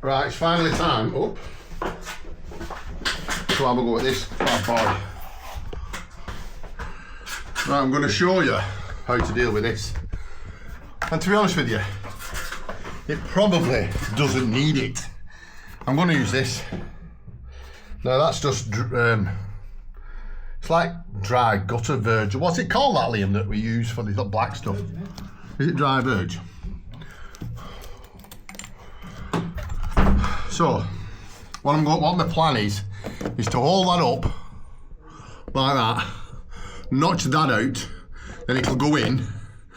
Right, it's finally time up to have a go at this bad boy. Right, I'm going to show you how to deal with this. And to be honest with you, it probably doesn't need it. I'm going to use this. Now that's just, it's like dry gutter verge. What's it called, that, Liam, that we use for this black stuff? Is it dry verge? So, what my plan is to hold that up like that, notch that out, then it'll go in,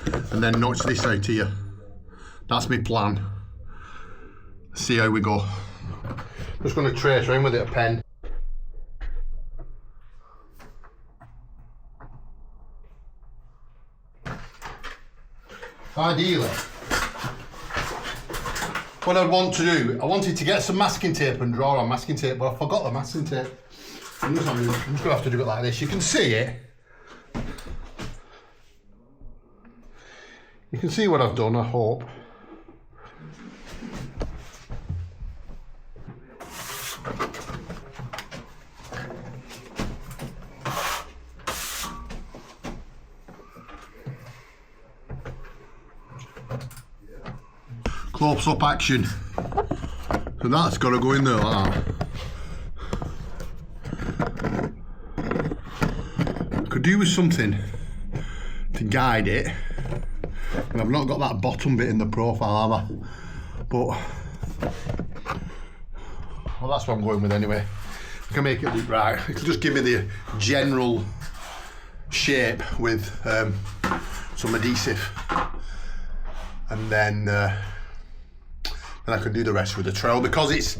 and then notch this out here. That's my plan. See how we go. Just going to trace around with it, a pen. Ideally, what I'd want to do, I wanted to get some masking tape and draw on masking tape, but I forgot the masking tape. I'm just going to have to do it like this. You can see it. You can see what I've done, I hope. Close up action. So that's got to go in there like that. Could do with something to guide it. And I've not got that bottom bit in the profile, have I? But, well, that's what I'm going with anyway. I can make it look right. It'll just give me the general shape with some adhesive. And then I can do the rest with the trowel. Because it's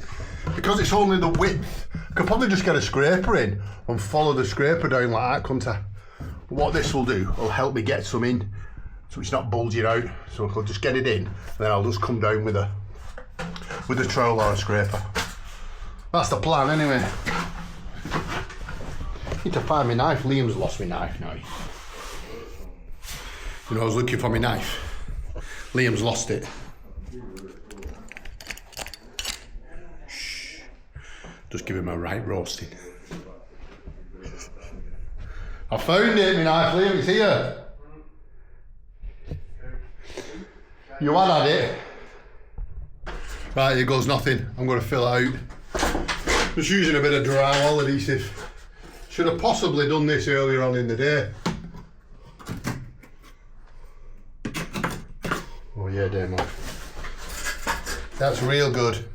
only the width, I could probably just get a scraper in and follow the scraper down like that, couldn't I? But what this will do, will help me get some in, so it's not bulging out. So I'll just get it in, and then I'll just come down with a trowel or a scraper. That's the plan anyway. Need to find my knife. Liam's lost my knife now. You know, I was looking for my knife. Liam's lost it. Shh. Just give him a right roasting. I found it, my knife, Liam, it's here. You had it. Right, here goes nothing. I'm going to fill it out. Just using a bit of drywall adhesive. Should have possibly done this earlier on in the day. Oh yeah, demo. That's real good.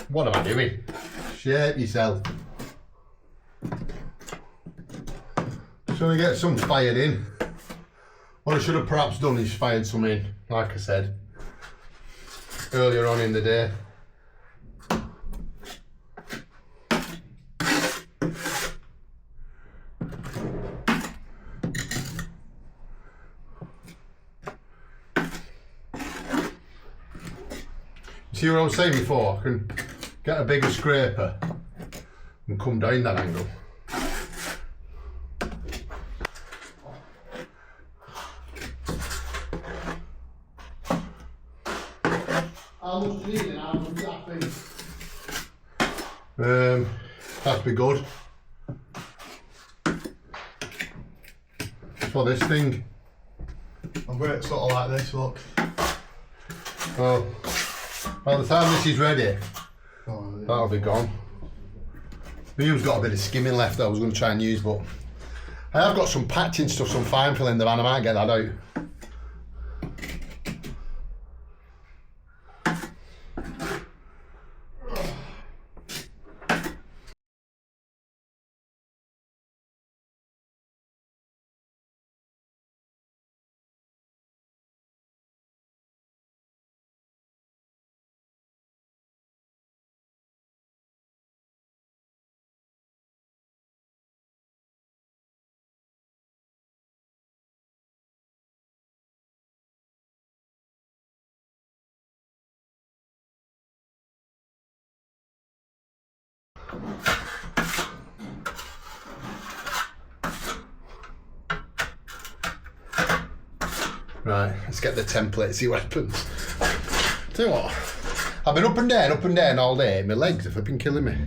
What am I doing? Shape yourself. Just want to get some fired in. What I should have perhaps done is fired some in, like I said, earlier on in the day. See what I was saying before? I can get a bigger scraper and come down that angle. How much do you need now? That'd be good. For this thing, I've got it sort of like this, look. Well, by the time this is ready, that'll be gone. Liam's got a bit of skimming left that I was going to try and use, but I have got some patching stuff, some fine fill in the van. I might get that out. Right, let's get the template, see what happens. Tell you what, I've been up and down all day. My legs are flipping killing me.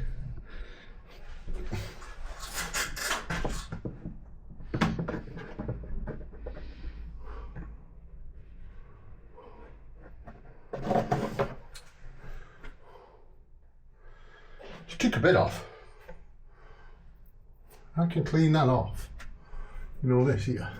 Just took a bit off. I can clean that off. You know this here.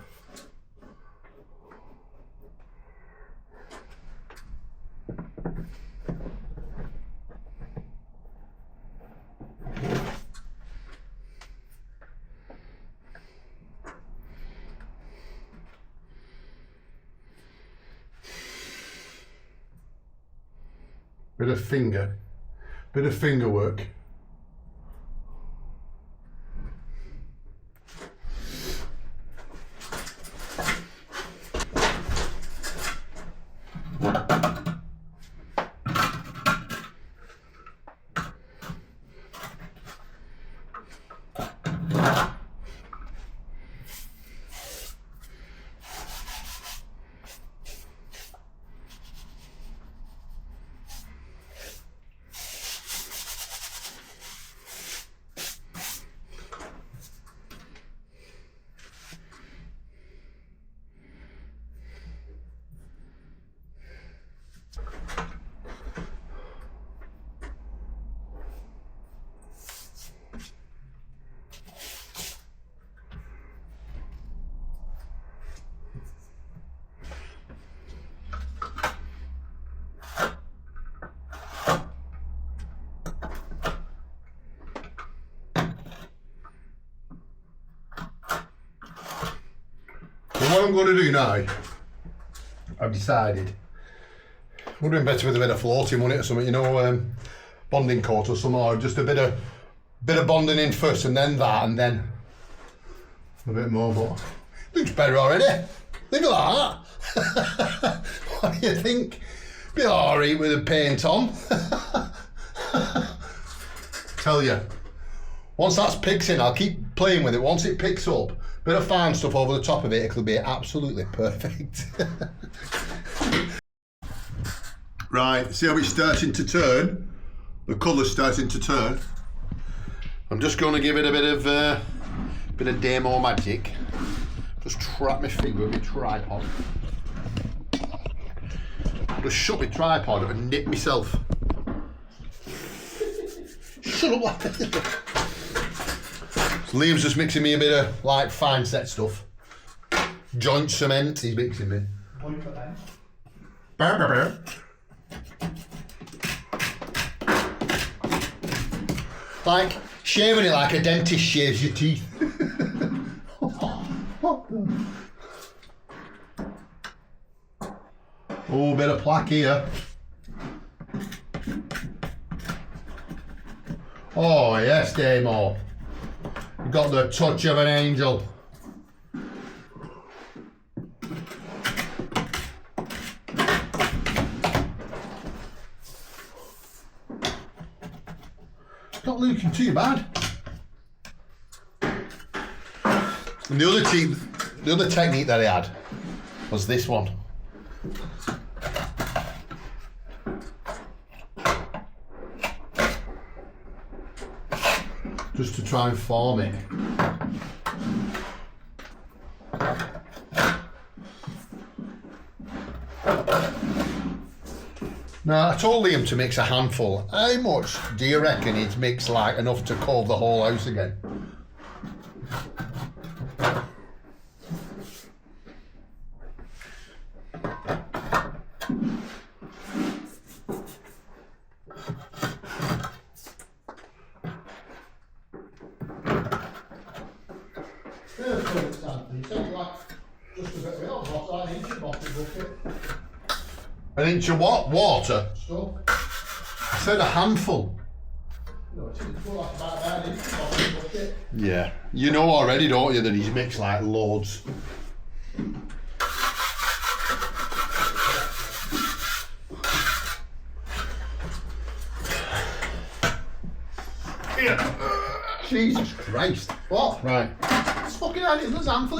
Bit of finger work. What I'm going to do now, I've decided, would have been better with a bit of floating, wouldn't it, or something, you know, bonding coat or something, or just a bit of bonding in first and then that, and then a bit more, but looks better already. Leave it like that. What do you think? Be alright with the paint on. Tell you, once that's pixing, I'll keep playing with it. Once it picks up, bit of fine stuff over the top of it, it'll be absolutely perfect. Right, see how it's starting to turn? The colour's starting to turn. I'm just going to give it a bit of demo magic. Just trap my finger with my tripod. Just shut my tripod up and nip myself. Shut up like that. So Liam's just mixing me a bit of like fine set stuff. Joint cement he's mixing me. Burr, burr, burr. Like shaving it like a dentist shaves your teeth. Oh, bit of plaque here. Oh yes, Damo. You've got the touch of an angel. Not looking too bad. And the other technique that I had was this one. Just to try and form it. Now, I told Liam to mix a handful. How much do you reckon he'd mix like enough to cover the whole house again? An inch of what? Water? Stuff. I said a handful. No, it's like about an inch of bucket. Yeah. You know already, don't you, that he's mixed like loads. Jesus Christ. What? Right. It's fucking handy. There's a handful.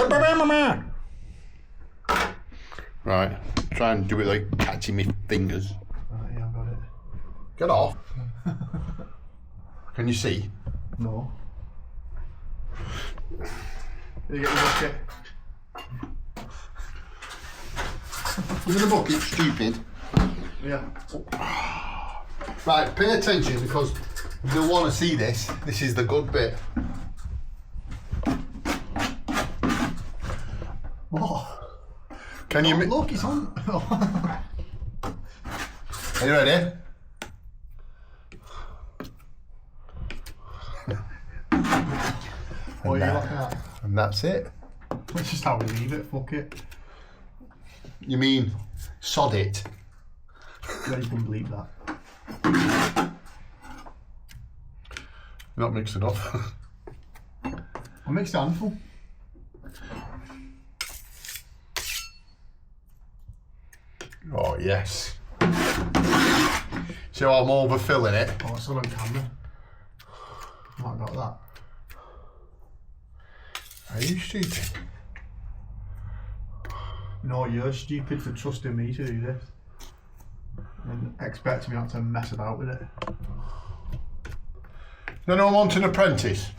Right, try and do it like catching me fingers. Right, yeah, I've got it. Get off. Can you see? No. You get the bucket. Give me the bucket, stupid. Yeah. Right, pay attention because you'll want to see this. This is the good bit. What? Can you... Look, it's on. Are you ready? What are you looking at? And that's it. Let's just how we leave it, fuck it. You mean sod it? Yeah, you can bleep that. Not mixed it up. I mixed a handful. Oh yes. So I'm overfilling it. Oh, it's all on camera. Might got that. Are you stupid? No, you're stupid for trusting me to do this. And expecting me not to mess about with it. No, I want an apprentice.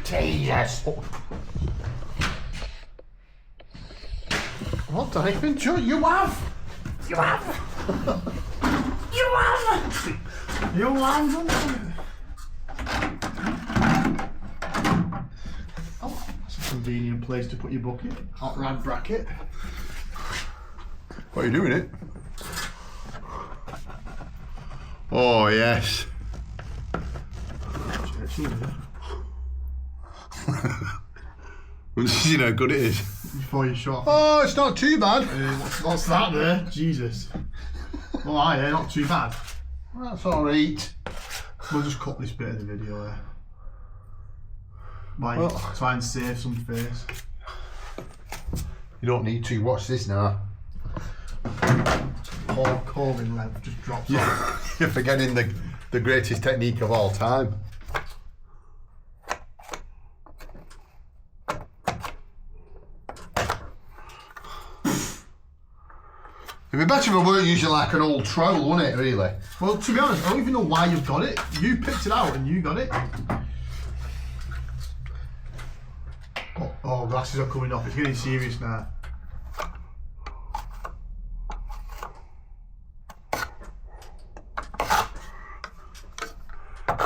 Jesus. What the heck? You have. You have. You have. You have. Oh, that's a convenient place to put your bucket. Hot rod bracket. What are you doing it? Oh yes. You know how good it is. Before you shot. Oh, it's not too bad. What's that there? Jesus. Oh, aye, yeah, not too bad. That's alright. We'll just cut this bit of the video there. Like, Well, try and save some face. you don't need to watch this now. Calling length just drops off. You're forgetting the greatest technique of all time. It'd be better if I weren't using like an old trowel, wouldn't it, really? Well, to be honest, I don't even know why you've got it. You picked it out and you got it. Oh, glasses are coming off. It's getting serious now.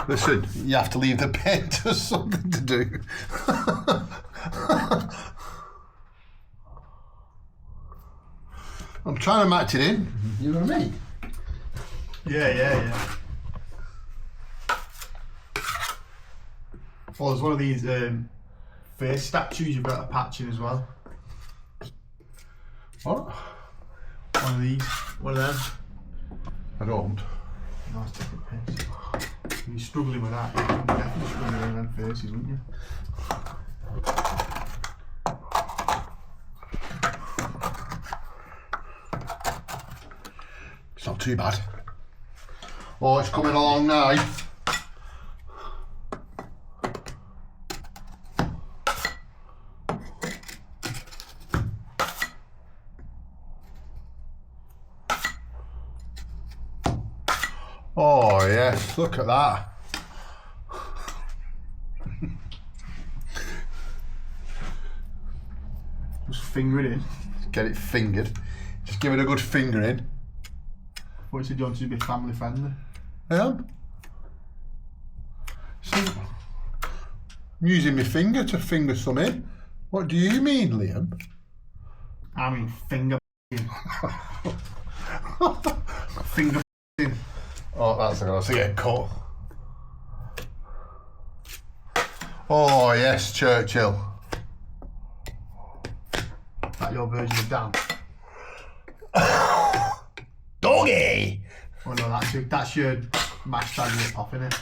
Listen, you have to leave the pen to something to do. I'm trying to match it in. You know what I mean? Yeah. Oh, there's one of these face statues you've got a patch in as well. What? One of these. One of them. I don't. Nice different pins. You're struggling with that. You're definitely struggling with them faces, wouldn't you? It's not too bad. Oh, it's coming along now. Oh yes, look at that. Just finger it in. Get it fingered. Just give it a good finger in. What you said you wanted to be family friendly. I am. See, I'm using my finger to finger some in. What do you mean, Liam? I mean finger in. Finger in. Oh, that's going to get cut. Oh yes, Churchill. That your version of Dan? Doggy! Oh no, that's your mashed lip off, innit?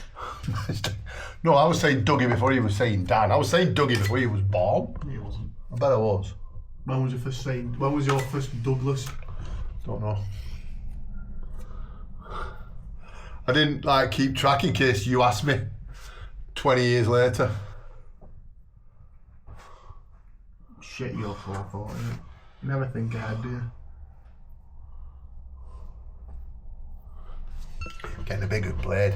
No, I was saying Dougie before he was saying Dan. I was saying Dougie before he was born. He wasn't. I bet I was. When was your first Douglas? Don't know. I didn't like keep track in case you asked me 20 years later. Shit, your forethought, isn't it? You never think ahead, do you? Getting a bigger blade.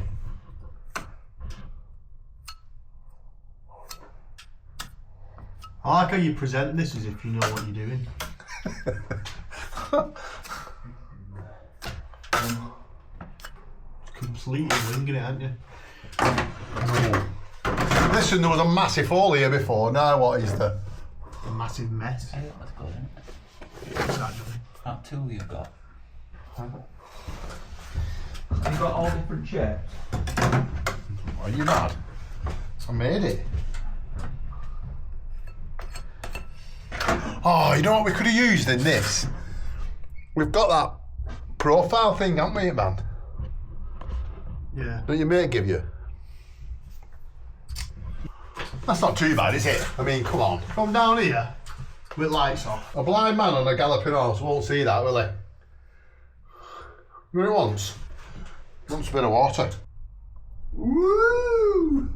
I like how you present this as if you know what you're doing. Completely winging it, aren't you? Listen, there was a massive hole here before. Now what is there? A massive mess. Hey, that's good, isn't it? What's that, Johnny? That tool you've got. You've got all different shapes. Are you mad? I made it. Oh, you know what we could have used in this? We've got that profile thing, haven't we, man? Yeah. Don't your mate give you? That's not too bad, is it? I mean, come on. Come down here with lights off. A blind man on a galloping horse won't see that, will he? You know what he wants? He wants a bit of water. Woo!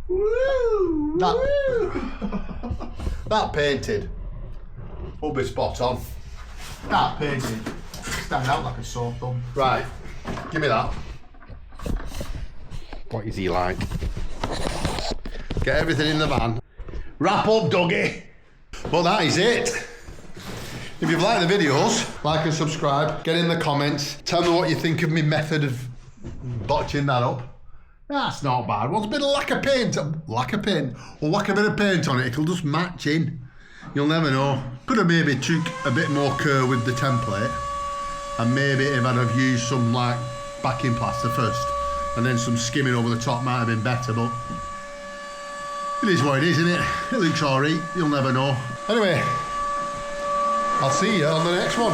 Woo! That painted will be spot on. That painting stand out like a sore thumb. Right, give me that. What is he like? Get everything in the van. Wrap up, Dougie. Well, that is it. If you've liked the videos, like and subscribe. Get in the comments. Tell me what you think of my method of botching that up. That's not bad. What's a bit of lack of paint? Lack of paint? Or whack a bit of paint on it, it'll just match in. You'll never know. Could have maybe took a bit more care with the template. And maybe if I'd have used some like backing plaster first and then some skimming over the top might have been better, but it is what it is, isn't it? It looks alright, you'll never know. Anyway, I'll see you on the next one.